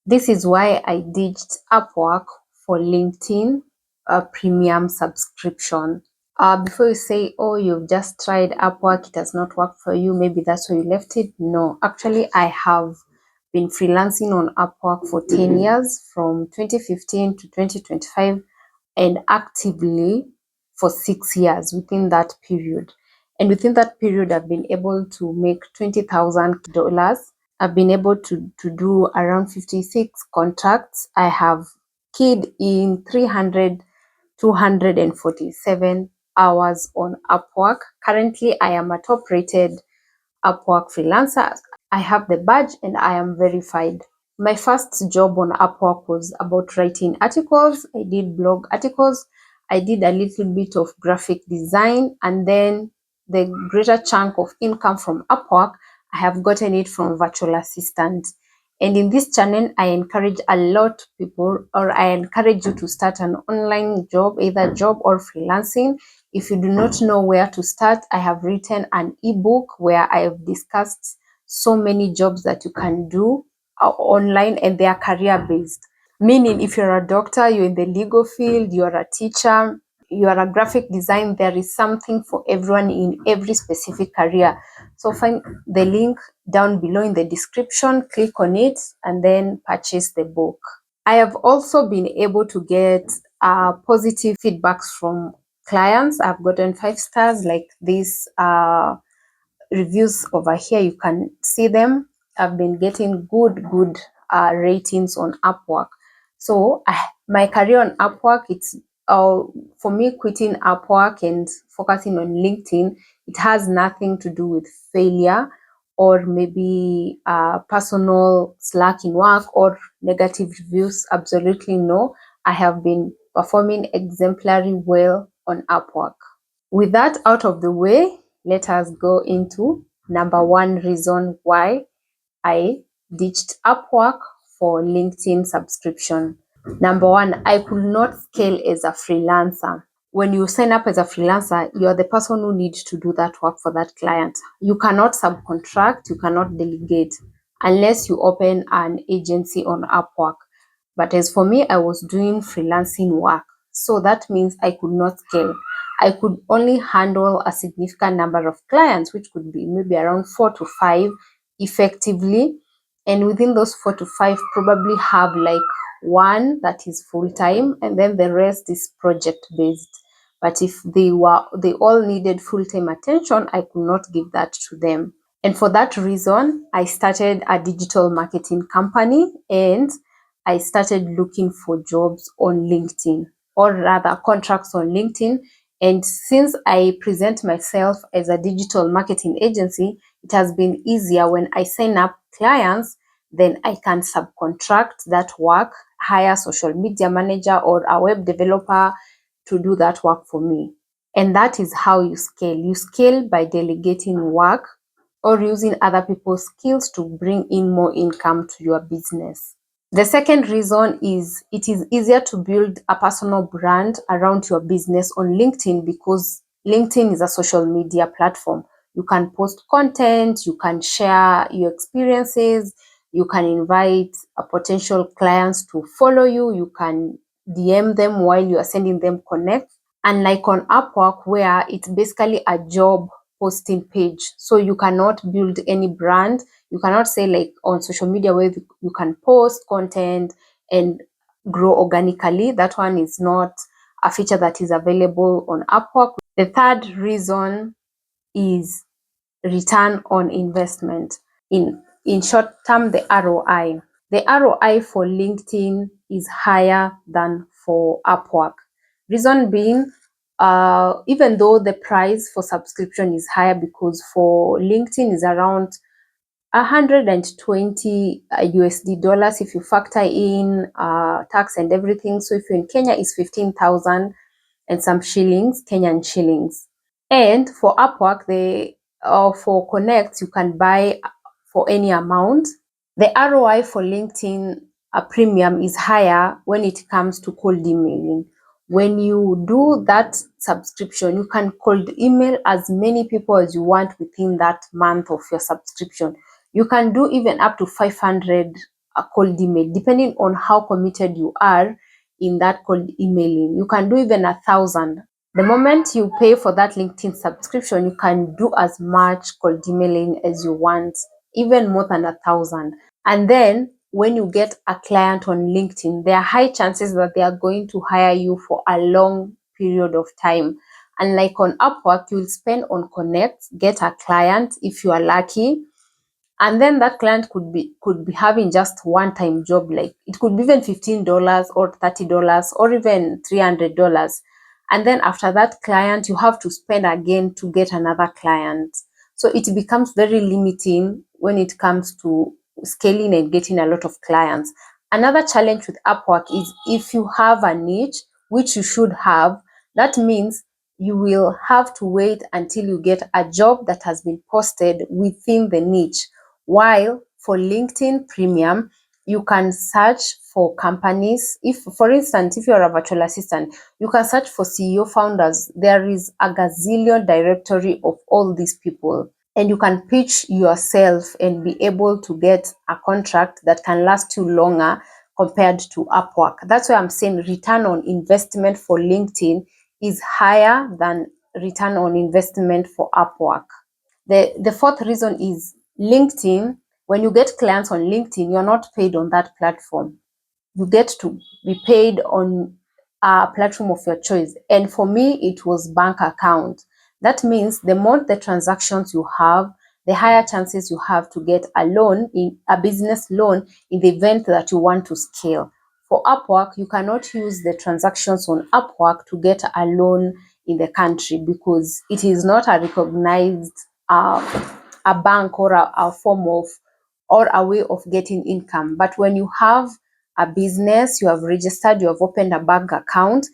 This is why I ditched Upwork for LinkedIn premium subscription. Before you say, oh, you've just tried Upwork, it has not worked for you, maybe that's why you left it. No, actually, I have been freelancing on Upwork for 10 years, from 2015 to 2025, and actively for 6 years within that period. And within that period, I've been able to make $20,000. I've been able to do around 56 contracts. I have keyed in 247 hours on Upwork. Currently, I am a top-rated Upwork freelancer. I have the badge and I am verified. My first job on Upwork was about writing articles. I did blog articles. I did a little bit of graphic design, and then the greater chunk of income from Upwork, I have gotten it from virtual assistant. And in this channel, I encourage a lot of people, or I encourage you to start an online job, either job or freelancing. If you do not know where to start, I have written an ebook where I have discussed so many jobs that you can do online, and they are career based. Meaning, if you're a doctor, you're in the legal field, you're a teacher, you are a graphic design, there is something for everyone in every specific career. So find the link down below in the description, click on it, and then purchase the book. I have also been able to get positive feedbacks from clients. I've gotten 5 stars, like these reviews over here. You can see them. I've been getting good ratings on Upwork. So my career on Upwork, it's for me, quitting Upwork and focusing on LinkedIn, it has nothing to do with failure or maybe personal slack in work or negative reviews. Absolutely no. I have been performing exemplary well on Upwork. With that out of the way, let us go into number one reason why I ditched Upwork for LinkedIn subscription. Number one, I could not scale as a freelancer. When you sign up as a freelancer, you are the person who needs to do that work for that client. You cannot subcontract, you cannot delegate unless you open an agency on Upwork. But as for me, I was doing freelancing work. So that means I could not scale. I could only handle a significant number of clients, which could be maybe around 4 to 5 effectively. And within those 4 to 5, probably have like one that is full time, and then the rest is project based. But if they all needed full time attention, I could not give that to them. And for that reason, I started a digital marketing company, and I started looking for jobs on LinkedIn, or rather contracts on LinkedIn. And since I present myself as a digital marketing agency, it has been easier when I sign up clients, then I can subcontract that work, hire a social media manager or a web developer to do that work for me. And that is how you scale. You scale by delegating work or using other people's skills to bring in more income to your business. The second reason is it is easier to build a personal brand around your business on LinkedIn, because LinkedIn is a social media platform. You can post content, you can share your experiences, you can invite potential clients to follow you, you can DM them while you are sending them connect. Unlike on Upwork, where it's basically a job posting page. So you cannot build any brand. You cannot say like on social media where you can post content and grow organically. That one is not a feature that is available on Upwork. The third reason is return on investment. In short term, the ROI. The ROI for LinkedIn is higher than for Upwork. Reason being, even though the price for subscription is higher, because for LinkedIn is around 120 USD dollars if you factor in tax and everything. So if you're in Kenya, it's 15,000 and some shillings, Kenyan shillings. And for Upwork, for Connect, you can buy for any amount. The ROI for LinkedIn premium is higher when it comes to cold emailing. When you do that subscription, you can cold email as many people as you want within that month of your subscription. You can do even up to 500 a cold email, depending on how committed you are in that cold emailing. You can do even 1,000. The moment you pay for that LinkedIn subscription, you can do as much cold emailing as you want, even more than 1,000. And then when you get a client on LinkedIn, there are high chances that they are going to hire you for a long period of time. And like on Upwork, you'll spend on connect, get a client if you are lucky, and then that client could be having just one-time job. Like it could be even $15 or $30 or even $300. And then after that client, you have to spend again to get another client. So it becomes very limiting when it comes to scaling and getting a lot of clients. Another challenge with Upwork is if you have a niche, which you should have, that means you will have to wait until you get a job that has been posted within the niche. While for LinkedIn Premium, you can search for companies. If, for instance, if you're a virtual assistant, you can search for CEO founders. There is a gazillion directory of all these people, and you can pitch yourself and be able to get a contract that can last you longer compared to Upwork. That's why I'm saying return on investment for LinkedIn is higher than return on investment for Upwork. The fourth reason is LinkedIn. When you get clients on LinkedIn, you're not paid on that platform. You get to be paid on a platform of your choice. And for me, it was bank account. That means the more the transactions you have, the higher chances you have to get a loan, in a business loan, in the event that you want to scale. For Upwork, you cannot use the transactions on Upwork to get a loan in the country because it is not a recognized a bank or a form of or a way of getting income. But when you have a business, you have registered, you have opened a bank account,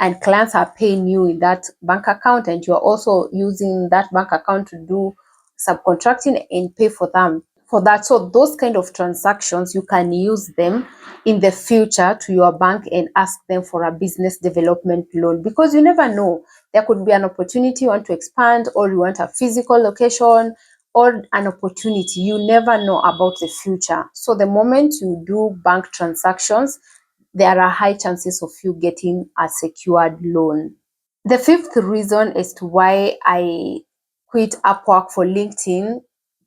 and clients are paying you in that bank account, and you are also using that bank account to do subcontracting and pay for them for that. So those kind of transactions, you can use them in the future to your bank and ask them for a business development loan, because you never know. There could be an opportunity, you want to expand, or you want a physical location, or an opportunity. You never know about the future. So the moment you do bank transactions, there are high chances of you getting a secured loan. The fifth reason as to why I quit Upwork for LinkedIn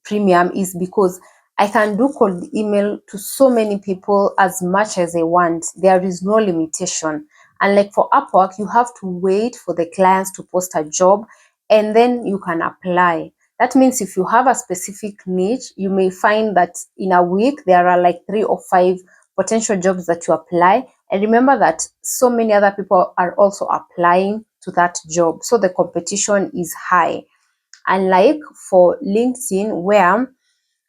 Premium is because I can do cold email to so many people as much as I want. There is no limitation. And like for Upwork, you have to wait for the clients to post a job and then you can apply. That means if you have a specific niche, you may find that in a week there are like 3 or 5 potential jobs that you apply. And remember that so many other people are also applying to that job. So the competition is high. Unlike for LinkedIn, where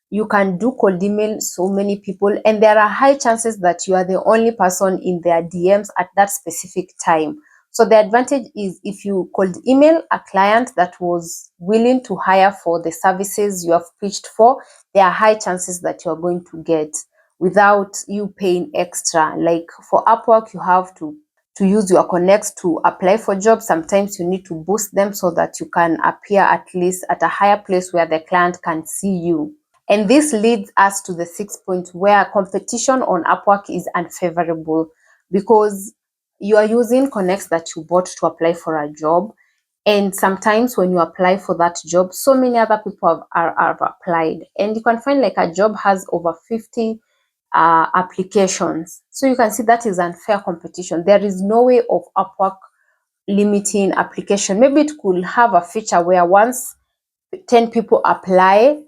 you can do cold email so many people, and there are high chances that you are the only person in their DMs at that specific time. So the advantage is if you cold email a client that was willing to hire for the services you have pitched for, there are high chances that you are going to get without you paying extra. Like for Upwork, you have to use your connects to apply for jobs. Sometimes you need to boost them so that you can appear at least at a higher place where the client can see you. And this leads us to the sixth point, where competition on Upwork is unfavorable because you are using connects that you bought to apply for a job. And sometimes when you apply for that job, so many other people have applied. And you can find like a job has over 50 applications. So you can see that is unfair competition. There is no way of Upwork limiting application. Maybe it could have a feature where once 10 people apply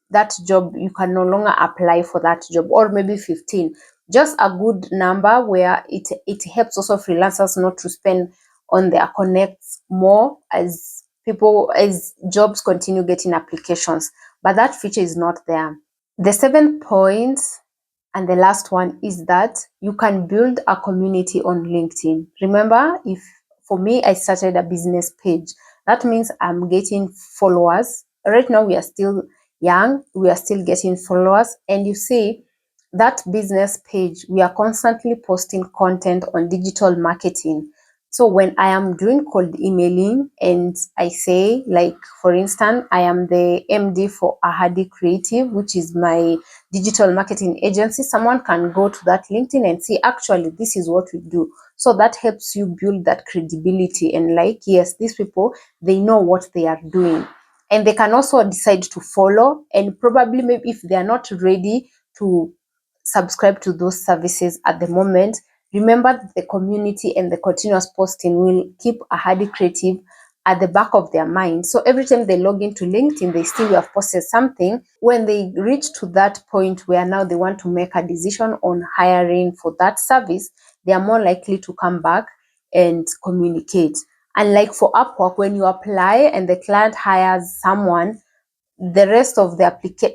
that job, you can no longer apply for that job, or maybe 15. Just a good number where it helps also freelancers not to spend on their connects more as jobs continue getting applications. But that feature is not there. The seventh point and the last one is that you can build a community on LinkedIn. Remember, if for me, I started a business page, that means I'm getting followers. Right now, we are still young, we are still getting followers. And you see, that business page, we are constantly posting content on digital marketing. So when I am doing cold emailing and I say, like, for instance, I am the MD for Ahadi Creative, which is my digital marketing agency, someone can go to that LinkedIn and see, actually, this is what we do. So that helps you build that credibility and, like, yes, these people, they know what they are doing. And they can also decide to follow, and probably maybe if they are not ready to subscribe to those services at the moment, remember that the community and the continuous posting will keep Ahadi Creative at the back of their mind. So every time they log into LinkedIn, they see you have posted something. When they reach to that point where now they want to make a decision on hiring for that service, they are more likely to come back and communicate. And like for Upwork, when you apply and the client hires someone, the rest of the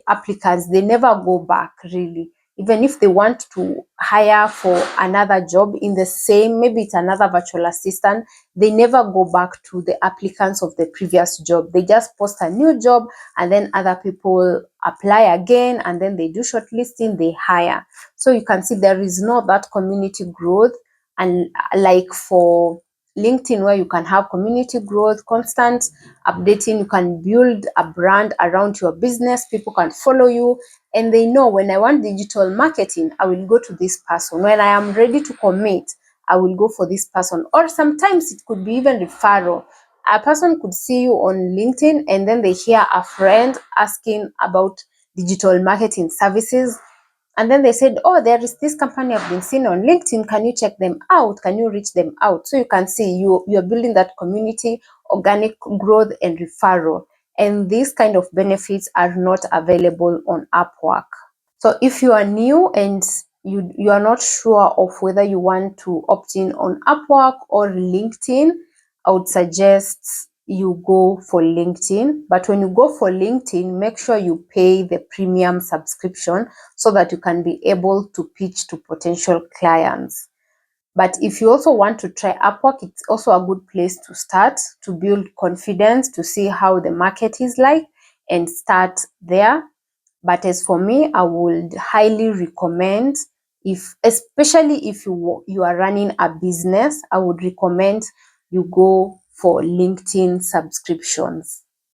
applicants, they never go back really. Even if they want to hire for another job in the same, maybe it's another virtual assistant, they never go back to the applicants of the previous job. They just post a new job and then other people apply again, and then they do shortlisting, they hire. So you can see there is no that community growth. And like for LinkedIn, where you can have community growth, constant updating, you can build a brand around your business, people can follow you, and they know, when I want digital marketing, I will go to this person. When I am ready to commit, I will go for this person. Or sometimes it could be even referral. A person could see you on LinkedIn and then they hear a friend asking about digital marketing services, and then they said, oh, there is this company I've been seeing on LinkedIn. Can you check them out? Can you reach them out? So you can see you're building that community, organic growth, and referral. And these kind of benefits are not available on Upwork. So if you are new and you are not sure of whether you want to opt in on Upwork or LinkedIn, I would suggest you go for LinkedIn. But when you go for LinkedIn, make sure you pay the premium subscription so that you can be able to pitch to potential clients. But if you also want to try Upwork, it's also a good place to start, to build confidence, to see how the market is like, and start there. But as for me, I would highly recommend, if especially if you are running a business, I would recommend you go for LinkedIn subscriptions.